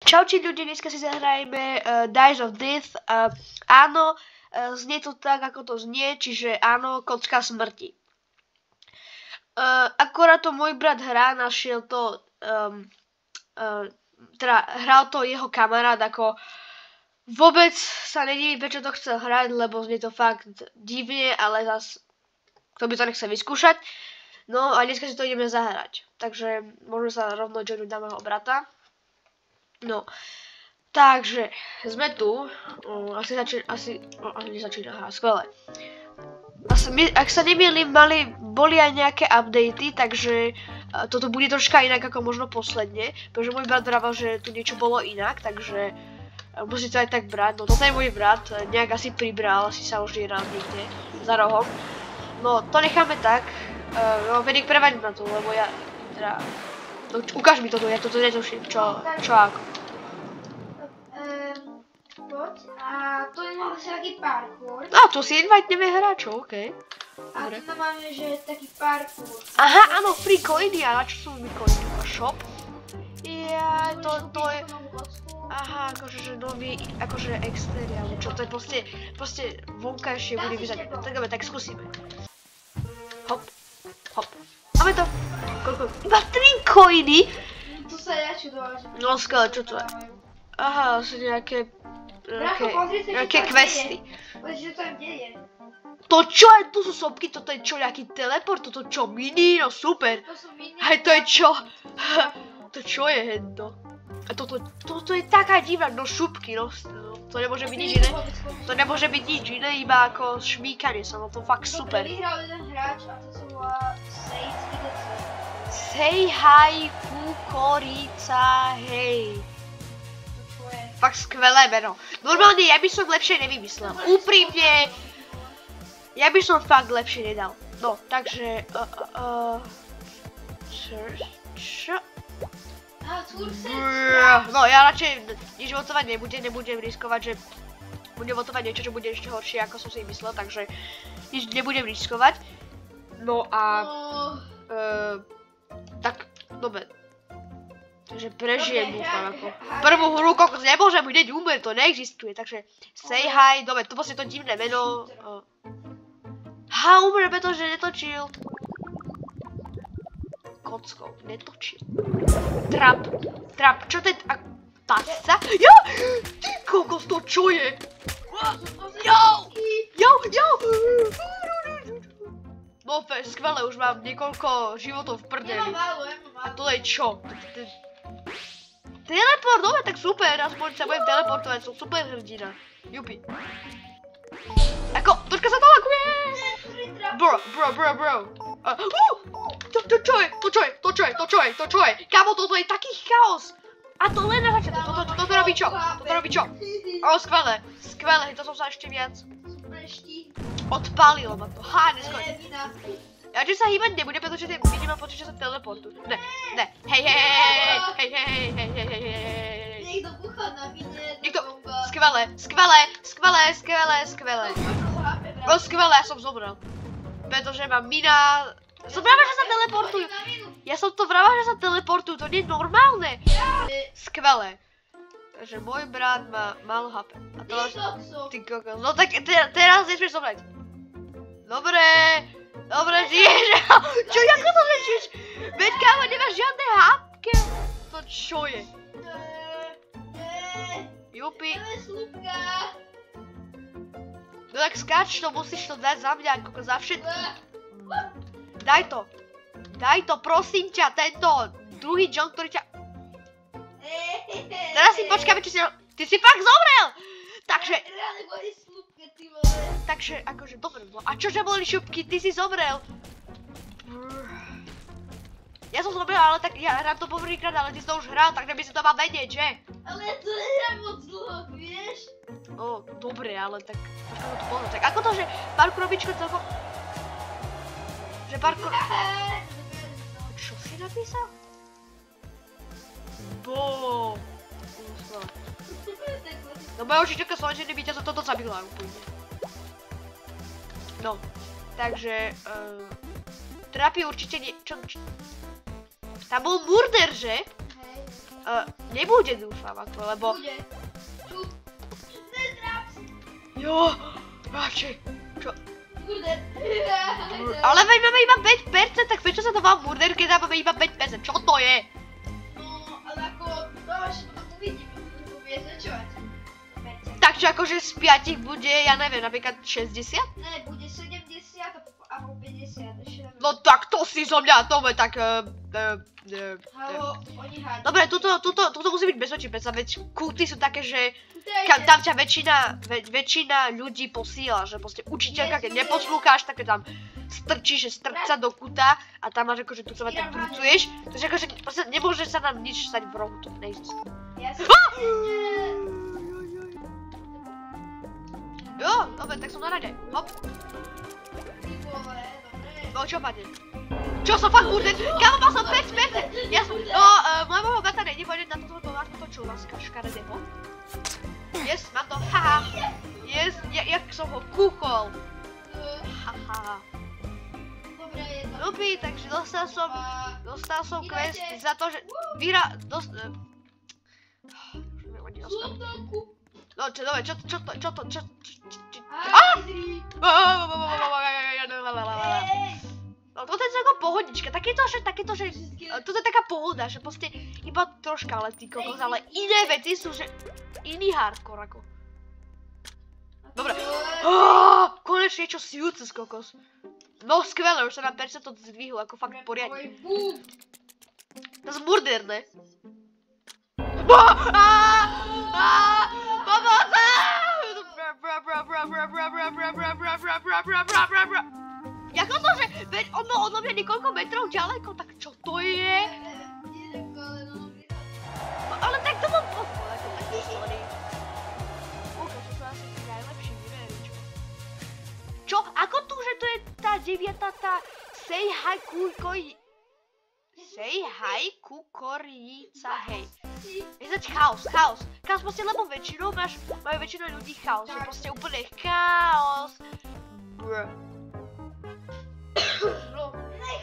Čaute ľudia, dneska si zahrajeme Dice of Death. Áno, znie to tak, ako to znie, čiže áno, kocka smrti. Akorát to môj brat hrá, našiel to, teda hral to jeho kamarát, ako vôbec sa nedivím, prečo to chcel hrať, lebo znie to fakt divne, ale zas kto by to nechcel vyskúšať. No a dneska si to ideme zahrať, takže môžeme sa rovno joinúť na môjho brata. No, takže sme tu, asi nezačína, skvelé. Ak sa nemýlim, boli aj nejaké updaty, takže toto bude troška inak ako možno posledne, pretože môj brat vravel, že tu niečo bolo inak, takže musíte aj tak brať. No toto je môj brat, nejak asi pribral, asi sa už hrá niekde za rohom. No to necháme tak, Vedik prevaď na to, lebo ja teda... No, ukáž mi toto, ja toto netuším, čo ako. Poď, a to je asi taký parkour. A tu si invitneme hráčov, okej. A tu máme, že taký parkour. Aha, áno, free coiny, a na čo sú mi coiny? Shop? Jaj, to je... Aha, akože, že nový, akože exterior, čo to je proste vonkajšie bude vyzerať. Tak skúsime. Hop, hop. Máme to. Koľko? Iba 3 coiny? Tu sa ja čudovala, že... No skvelé, čo to je? Aha, sú nejaké questy. Poď, že to tam deje. To čo je? Tu sú sopky, toto je čo, nejaký teleport? Toto čo, mini? No super. To sú mini. Aj to je čo? To čo je hento? A toto je taká divná, no šupky, no. To nemôže byť nič iné. To nemôže byť nič iné, iba ako šmíkanie sa, no to fakt super. Vyhral jeden hráč a to sa volá Say hi, kukorica, hej. Fakt skvelé meno. Normálne ja by som lepšie nevymyslel. Úprimne, ja by som fakt lepšie nedal. No, takže... No, ja radšej nič votovať nebudem riskovať, že budem votovať niečo, čo bude ešte horšie, ako som si myslel, takže nič nebudem riskovať. No a... tak, dobre. Takže prežijem, dúfam, ako. Prvú hru kokos nemôžem hneď umrieť, to neexistuje, takže say hi, dobre, to proste to divné meno. Umre, pretože netočil. Kockou, netočil. Trap, čo to je, pasca? Jo, ty kokos, to čo je? Jo. No skvelé, už mám niekoľko životov v prdeli. A to je čo? Teleport, dobre, tak super, aspoň sa budem teleportovať, som super hrdina. Jupi. Ako, troška sa to lakuje! Bro. To čo je? Kámo, toto je taký chaos! A to len na začiatku, toto robí čo? Skvelé, to som sa ešte viac odpálil ma to, neskôr. Ja že sa hýbať nebudem, pretože vidím pocit, že sa teleportujú. Ne, hej. Niekto buchá na mine, skvelé. No skvelé, ja som zomrel. Pretože mám mina... Som vravel, že sa teleportujú. Ja som to vravel, že sa teleportujú, to nie je normálne. Skvelé. Takže môj brat má málo HP. A to máš... Ty kokos. No tak teraz nesmieš zomrieť. Dobre, žiješ. Čo, ako to ležíš? Veď kámo, nemáš žiadne hápke. To čo je? Jupi. No tak skáč to, musíš to dať za mňa, ako za všetkých. Daj to, prosím ťa, tento druhý John, ktorý ťa... Teraz si počkáme, či si... Ty si fakt zomrel! Takže, akože, dobre, no a čože boli šupky, ty si zomrel. Ja som zomrel, ale tak ja hrám to poprvýkrát, ale ty si to už hral, takže by si to mal vedieť, že? Ale ja to nehrám moc dlho, vieš? No, dobre, ale tak... Počkaj, to bolo, tak ako to, že parkour-robičko celkom... Že parkour... Čo si napísal? No moja učiteľka slovenčiny by ťa za toto zabila úplne. No, takže... Trapy určite nie... Tam bol murder, že? Nebude, dúfam, ako, lebo... Bude. Tu. Netráp si. Jo, radšej. Čo? Kurde. Ale veď máme iba 5%, tak prečo sa to volá murder, keď tam máme iba 5%? Čo to je? No, ale ako, to až potom uvidíme, to bude zväčšovať. Takže akože z 5 bude, ja neviem, napríklad 60? Ne, bude 70 alebo 50, ešte neviem. No tak to si zo mňa, to bude tak... Halo, oni hádžu. Dobre, tuto musí byť bezpečný, predsa veď kulty sú také, že tam ťa väčšina ľudí posíla, že proste učiteľka, keď neposlúcháš, tak tam strčíš, že strč sa do kuta a tam máš akože tu sa tak trucuješ, takže akože proste nemôže sa nám nič stať v rohu, to neexistuje. Jo, dobre, tak som na rade, hop. No čo padne? Čo som fakt murder? Kámo, mal som 5%! Ja som, no, moja mama brata nepôjde na toto čulvaska škaredého. Yes, mám to, haha. Yes, jak som ho kúchol. Haha. Dobre, je to. Dobre, takže dostal som quest za to, že No, čo, dobre, čo No toto je celkom pohodička, takéto, že toto je taká pohoda, že proste iba troška letí kokos, ale iné veci sú, že iný hardcore ako. Dobre, konečne niečo sijúce z kokos. No skvelé, už sa nám percento zdvihlo, ako fakt poriadne. To je murderné. Pomoc! Jako to, že veď ono odo mňa niekoľko metrov ďaleko, tak čo to je? Ale tak to mám ako taký sorry. Ukáž, to sú asi najlepší výveričky. Čo? Ako tu, že to je tá deviatá, tá Say hi kukorica, hej. Je zač chaos. Chaos proste, lebo väčšinou majú väčšina ľudí chaos, že proste úplne chaos.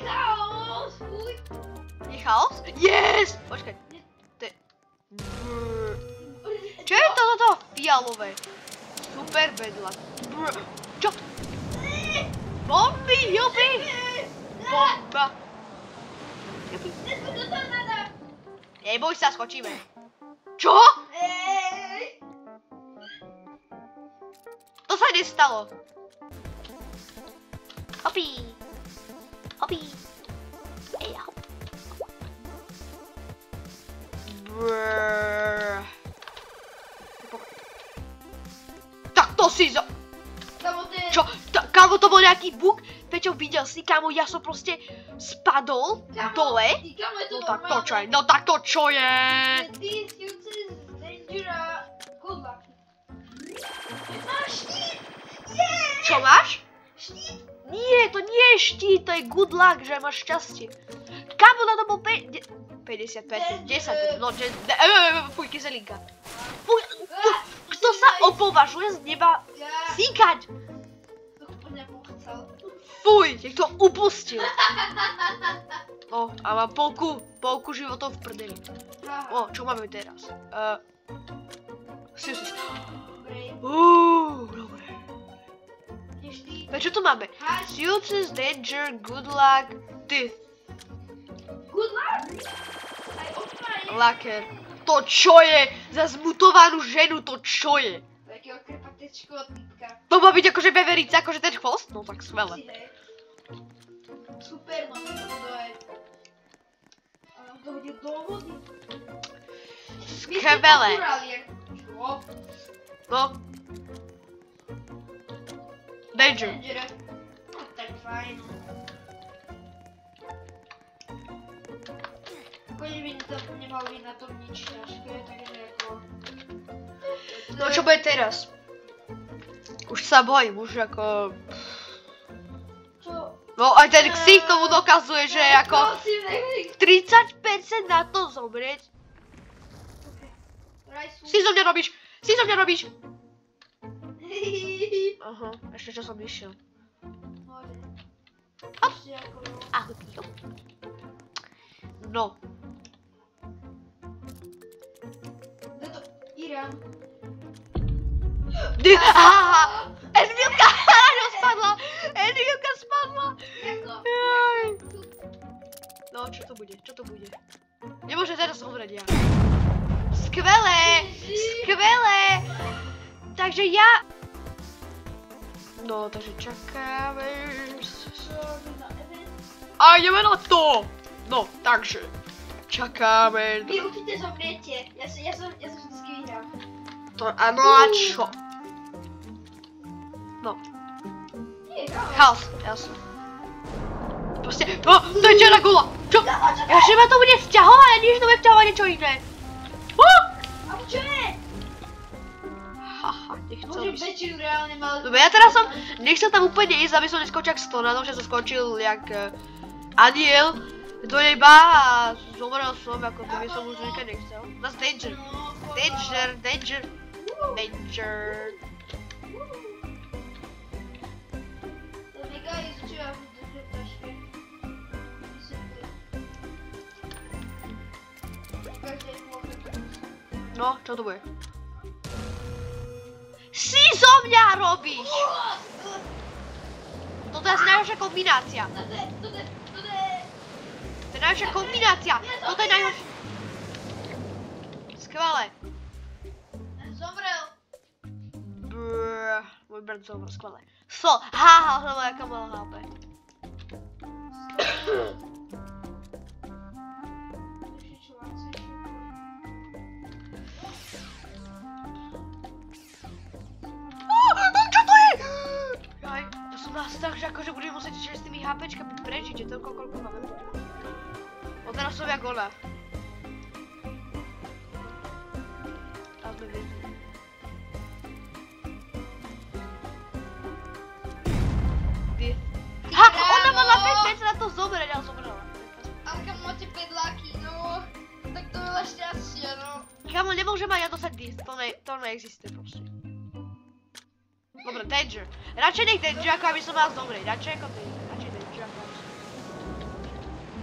Chaos, fuj. Je chaos? Yes! Počkaj. Čo je toto fialové? Super bedla. Čo? Bomby, jupi! Bomba. Jupi. Neboj sa, skočíme. Čo? To sa nestalo. Hopí. Ej, hop. Tak to si Čo? Kámo, to bol nejaký bug? Peťo, videl si, kámo, ja som proste spadol dole. No tak to čo je? Máš štít! Čo máš? Štít! Nie, to nie je štít, to je good luck, že máš šťastie. Kámo, na to bol 50%, 10%, no, fuj, kyselinka. Fuj, kto sa opovažuje z neba síkať? Fuj, jak to upustil. No, a mám polku životov v prdeli. O, čo máme teraz? Dobre. Čo tu máme? Success, danger, good luck, death. Good luck? Aj offline. Laker. To čo je? Za zmutovanú ženu, to čo je? Takého krpatečko typka. To má byť akože beverica, akože ten chvost? No tak skvelé. Super, no to je. Ale on to hodil do vody. Skvelé. Čo? No. Danger. Tak fajn. Akože by to nemal byť na tom nič ťažké, takže ako... No čo bude teraz? Už sa bojím, už ako... Čo? No aj ten ksich tomu dokazuje, že ako... 30% na to zomrieť. Si zo mňa robíš! Aha, ešte čo som išiel. Hop. Ahoj, píjo. No. vyhrám. Edvilka spadla! Edvilka spadla! Jako, Jaj. No, čo to bude? Čo to bude? Nemôže teraz zomrieť ja. Skvelé! Skvelé! Takže ja... No, takže čakáme... A ideme na to! No, takže... Čakáme... Vy určite zomriete. Ja som vždycky vyhrám. To áno a čo? No. Nie, Chaos, jasne. Proste... No, to je černá gula! Čo? Ja že ma to bude vzťahovať, a nič to bude vzťahovať niečo iné. A čo je? Haha, nechcel Môžem by som... väčšiu reálne mal... Dobre, ja teraz som... Nechcel tam úplne ísť, aby som neskočil jak Stornado, že som skočil jak... Aniel do neba a zomrel som, ako to by som už nikad nechcel. Zas danger. Danger, danger. Danger. To mega izučujem do tašky. No, čo to bude? Si zo mňa robíš! Toto je asi najhoršia kombinácia. To je najhoršia kombinácia. Toto je najhoršia. Skvelé. Zomrel. Brrr, môj brat zomrel, skvelé. Haha, lebo jaká malá HP. Čo to je? Jaj, to som mal strach, že akože budem musieť s tými HPčkami prežiť, že toľko, koľko máme. O, teraz som jak ona. Tam sme videli. Ha, ona mala 5 metrov na to zomrieť, ale zomrela. Ale kam máte 5 laky, no. Tak to veľa šťastia, no. Kamo, nemôžem mať ja dosať disc, to neexistuje proste. Dobre, danger. Radšej nech danger, ako aby som mal zomrieť. Radšej ako danger, radšej danger ako aby som...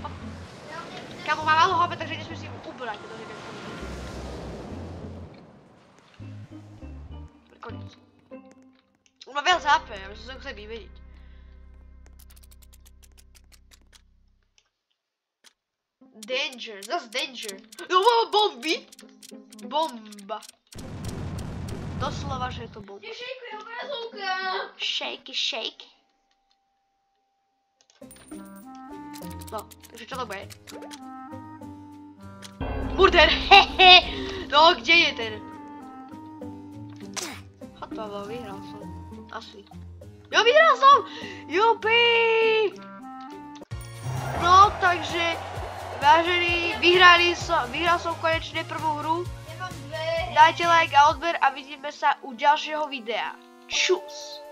Hop. Kamo, má málo HP, takže nesmiem si ubrať. Koniec. On má viac HP, aby som sa chcel vymeniť. Danger, zase danger. Jo, mám bomby. Bomba. Doslova, že je to bomba. Nešejkuje obrazovka. Shake, shake. No, takže čo to bude? Murder, hehe. No, kde je ten? Hotovo, vyhral som. Asi. Jo, vyhral som! Jupi! No, takže... Vážení, vyhral som konečne prvú hru. Ja mám dve. Dajte like a odber a vidíme sa u ďalšieho videa. Čus!